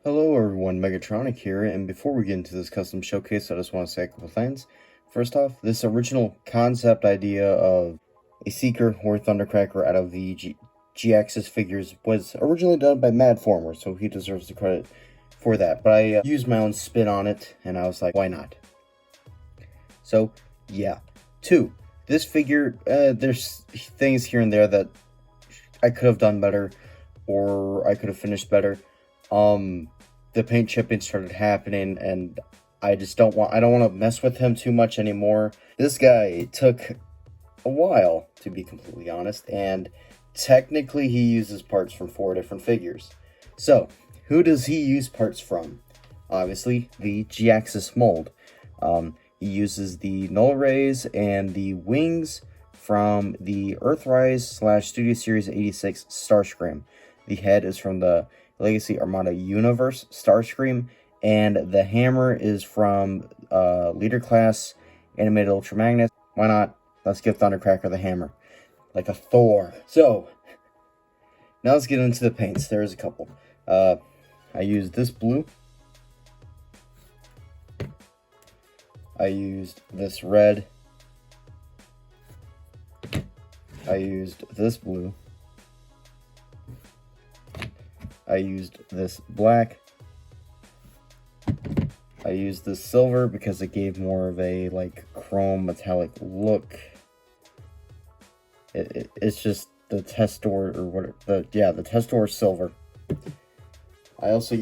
Hello everyone, Megatronic here, and before we get into this custom showcase, I just want to say a couple things. First off, this original concept idea of a Seeker or Thundercracker out of the G-Axis figures was originally done by Madformer, so he deserves the credit for that. But I used my own spin on it, and I was like, why not? So, yeah. 2. This figure, there's things here and there that I could have done better, or I could have finished better. The paint chipping started happening, and I don't want to mess with him too much anymore. This guy took a while, to be completely honest, and technically he uses parts from 4 different figures. So, who does he use parts from? Obviously, the G-Axis mold. He uses the null rays and the wings from the Earthrise / Studio Series 86 Starscream. The head is from the Legacy Armada Universe Starscream, and the hammer is from Leader Class Animated Ultramagnet. Why not? Let's give Thundercracker the hammer, like a Thor. So, now let's get into the paints. There's a couple. I used this blue. I used this red. I used this blue. I used this black. I used this silver because it gave more of a like chrome metallic look. It's just the Testor or whatever. The Testor silver. I only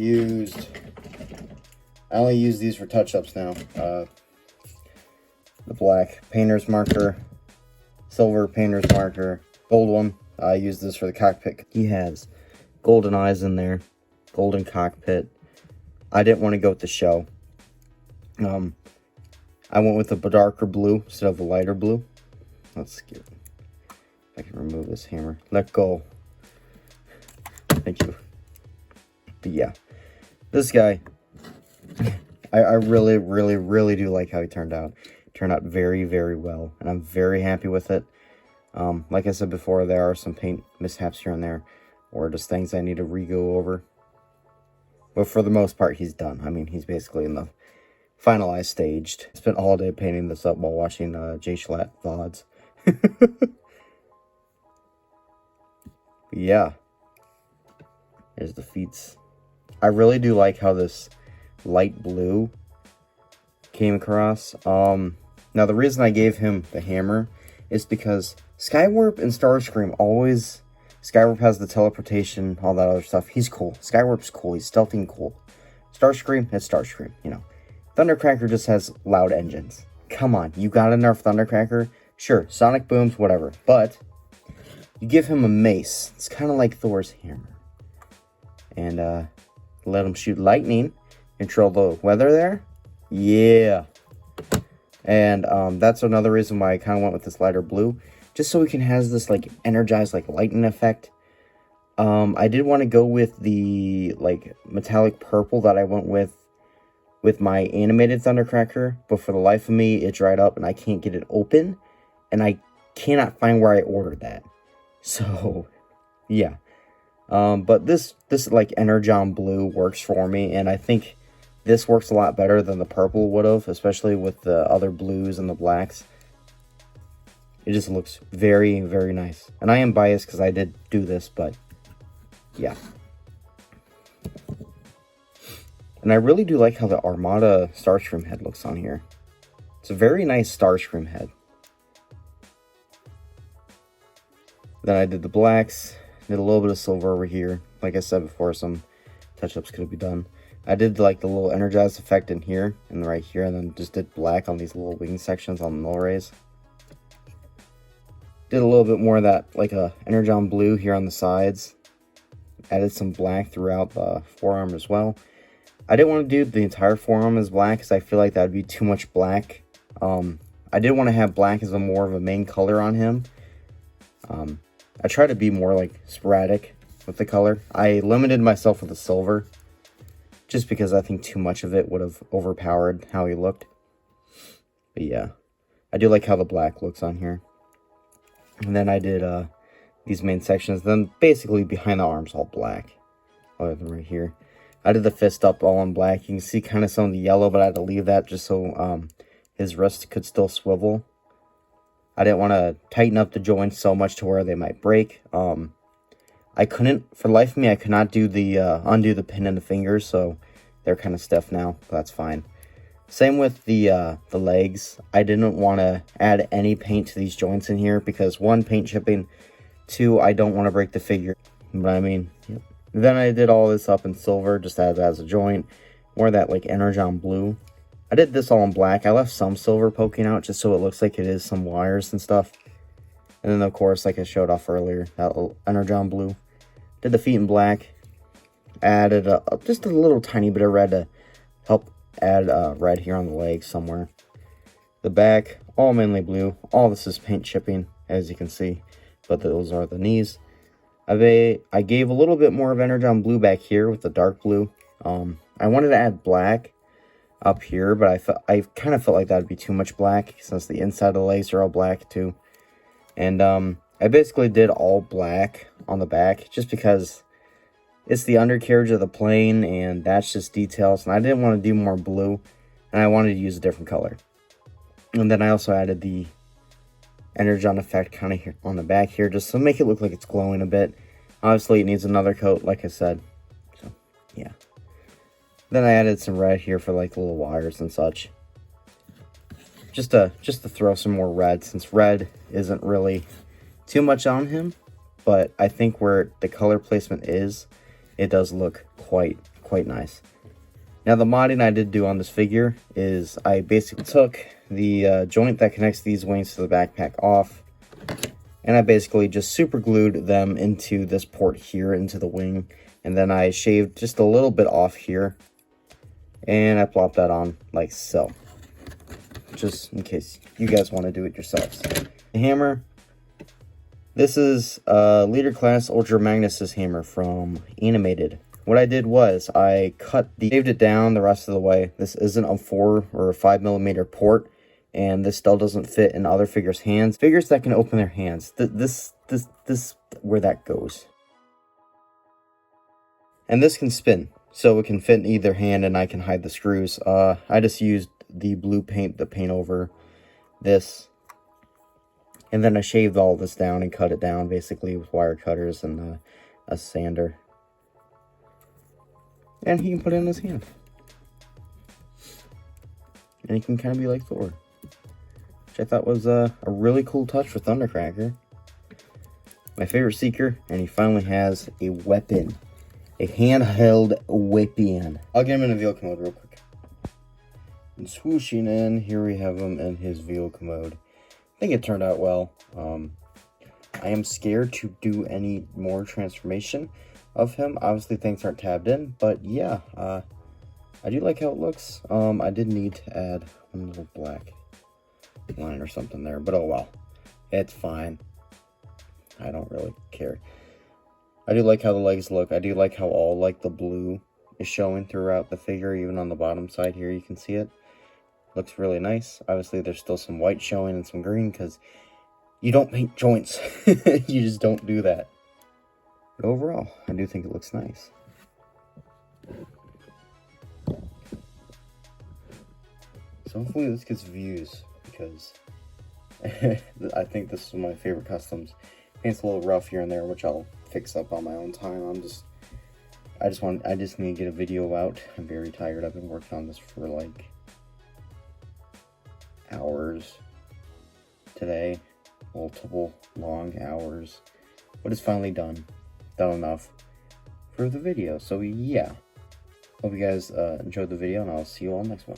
use these for touch-ups now. The black painter's marker, silver painter's marker, gold one. I use this for the cockpit. He has golden eyes in there, golden cockpit. I didn't want to go with the shell. I went with a darker blue instead of a lighter blue. Let's get, if I can remove this hammer. Let go. Thank you. But yeah, this guy, I really, really, really do like how he turned out. Turned out very, very well, and I'm very happy with it. Like I said before, there are some paint mishaps here and there, or just things I need to re-go over. But for the most part, he's done. I mean, he's basically in the finalized stage. Spent all day painting this up while watching Jay Schlatt VODs. Yeah. Here's the feats. I really do like how this light blue came across. Now, the reason I gave him the hammer is because Skywarp and Starscream always... Skywarp has the teleportation, all that other stuff. He's cool. Skywarp's cool. He's stealthy and cool. Starscream is Starscream, you know. Thundercracker just has loud engines. Come on, you gotta nerf Thundercracker? Sure, sonic booms, whatever. But you give him a mace. It's kind of like Thor's hammer. And let him shoot lightning. Control the weather there. Yeah. And that's another reason why I kind of went with this lighter blue. Just so we can have this, like, energized, like, lightning effect. I did want to go with the, like, metallic purple that I went with my animated Thundercracker. But for the life of me, it dried up and I can't get it open. And I cannot find where I ordered that. So, yeah. But this like, Energon blue works for me. And I think this works a lot better than the purple would have. Especially with the other blues and the blacks. It just looks very, very nice. And I am biased because I did do this, but yeah. And I really do like how the Armada Starscream head looks on here. It's a very nice Starscream head. Then I did the blacks. Did a little bit of silver over here. Like I said before, some touch-ups could be done. I did like the little energized effect in here and right here. And then just did black on these little wing sections on the null rays. Did a little bit more of that, like a Energon blue here on the sides. Added some black throughout the forearm as well. I didn't want to do the entire forearm as black because I feel like that would be too much black. I did want to have black as more of a main color on him. I try to be more like sporadic with the color. I limited myself with the silver just because I think too much of it would have overpowered how he looked. But yeah, I do like how the black looks on here. And then I did these main sections. Then basically behind the arms all black. Other than right here. I did the fist up all in black. You can see kind of some of the yellow, but I had to leave that just so his wrist could still swivel. I didn't want to tighten up the joints so much to where they might break. I couldn't, for the life of me, I could not do the undo the pin in the fingers, so they're kind of stiff now, but that's fine. Same with the legs. I didn't want to add any paint to these joints in here because 1, paint chipping, 2, I don't want to break the figure. But I mean, yep. Then I did all this up in silver, just added as a joint. Wore that like energon blue. I did this all in black. I left some silver poking out just so it looks like it is some wires and stuff. And then of course, like I showed off earlier, that little energon blue. Did the feet in black. Added just a little tiny bit of red to help add red here on the legs somewhere. The back, all mainly blue. All this is paint chipping, as you can see. But those are the knees. I gave a little bit more of energon blue back here with the dark blue. I wanted to add black up here, but I kind of felt like that would be too much black since the inside of the legs are all black too. And I basically did all black on the back just because it's the undercarriage of the plane and that's just details. And I didn't want to do more blue and I wanted to use a different color. And then I also added the energon effect kind of here on the back here just to make it look like it's glowing a bit. Obviously it needs another coat like I said. So yeah. Then I added some red here for like little wires and such. Just to throw some more red since red isn't really too much on him. But I think where the color placement is, it does look quite nice. Now the modding I did do on this figure is I basically took the joint that connects these wings to the backpack off. And I basically just super glued them into this port here, into the wing. And then I shaved just a little bit off here. And I plopped that on like so. Just in case you guys want to do it yourselves. The hammer. This is Leader Class Ultra Magnus' hammer from Animated. What I did was I shaved it down the rest of the way. This isn't a 4 or a 5mm port, and this still doesn't fit in other figures' hands. Figures that can open their hands. This where that goes. And this can spin, so it can fit in either hand, and I can hide the screws. I just used the blue paint to paint over this. And then I shaved all this down and cut it down basically with wire cutters and a sander. And he can put it in his hand. And he can kind of be like Thor. Which I thought was a really cool touch for Thundercracker. My favorite Seeker, and he finally has a weapon. A handheld weapon. I'll get him in a vehicle mode real quick. And swooshing in, here we have him in his vehicle mode. I think it turned out well. I am scared to do any more transformation of him. Obviously things aren't tabbed in, but yeah, I do like how it looks. I did need to add one little black line or something there, but oh well. It's fine. I don't really care. I do like how the legs look. I do like how all like the blue is showing throughout the figure, even on the bottom side here you can see it. Looks really nice. Obviously there's still some white showing and some green because you don't paint joints. You just don't do that. But overall, I do think it looks nice. So hopefully this gets views because I think this is one of my favorite customs. Paint's a little rough here and there, which I'll fix up on my own time. I just need to get a video out. I'm very tired. I've been working on this for like hours today, multiple long hours, but it's finally done enough for the video. So yeah, hope you guys enjoyed the video, and I'll see you all next one.